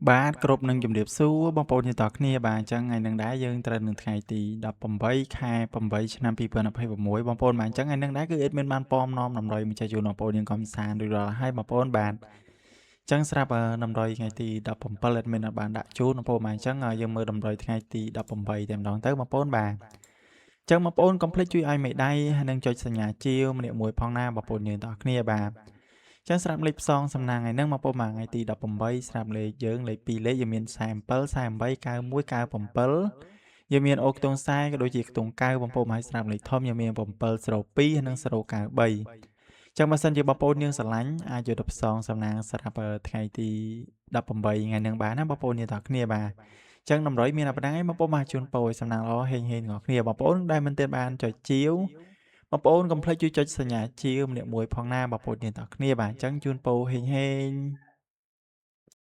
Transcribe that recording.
បាទគ្រប់នឹងជំរាបសួរបងប្អូនទាំងអស់គ្នាបាទអញ្ចឹងថ្ងៃនេះដែរយើងត្រូវនឹងថ្ងៃទី18ខែ8ឆ្នាំ2026បងប្អូនបាទអញ្ចឹងថ្ងៃនេះដែរគឺអេដមីនបានពំនាំតម្រុយមកចែកជូនបងប្អូនយើងកំសាន្តរួចរាល់ហើយបងប្អូនបាទអញ្ចឹងស្រាប់តម្រុយថ្ងៃទី17អេដមីនបានដាក់ជូនបងប្អូនបាទអញ្ចឹងយើងមើលតម្រុយថ្ងៃទី18តែម្ដងទៅបងប្អូនបាទអញ្ចឹងបងប្អូនកុំភ្លេចជួយឲ្យមេដៃហើយនឹងចុចសញ្ញាជាវម្នាក់មួយផងណាបងប្អូនយើងទាំងអស់គ្នាបាទចឹងស្រាប់លេខផ្សងសំណាងថ្ងៃហ្នឹងមកពុកមកថ្ងៃទី18ស្រាប់លេខយើងលេខ2លេខយើងមាន47 48 91 97យើងមានអូខ្ទង់40ក៏ដូចជាខ្ទង់9បងប្អូនហើយស្រាប់លេខធំយើងមាន702ហើយនិង093ចឹងបើសិនជាបងប្អូនយើងស្រឡាញ់អាចយកទៅផ្សងសំណាងស្រាប់ថ្ងៃទី18ថ្ងៃហ្នឹងបានណាបងប្អូនយើងទាំងគ្នាបាទចឹងតម្រុយមានតែប៉ុណ្្នឹងឯងបងប្អូនមកជូនពរឲ្យសំណាងល្អហេងទាំងគ្នាបងប្អូនដែលមិនទាន់បានចុចជាវបងប្អូនកុំភ្លេចជួយចុចសញ្ញាជាវម្នាក់មួយផងណាបងប្អូនយើងទាំងគ្នាបាទអញ្ចឹងជូនពរហេង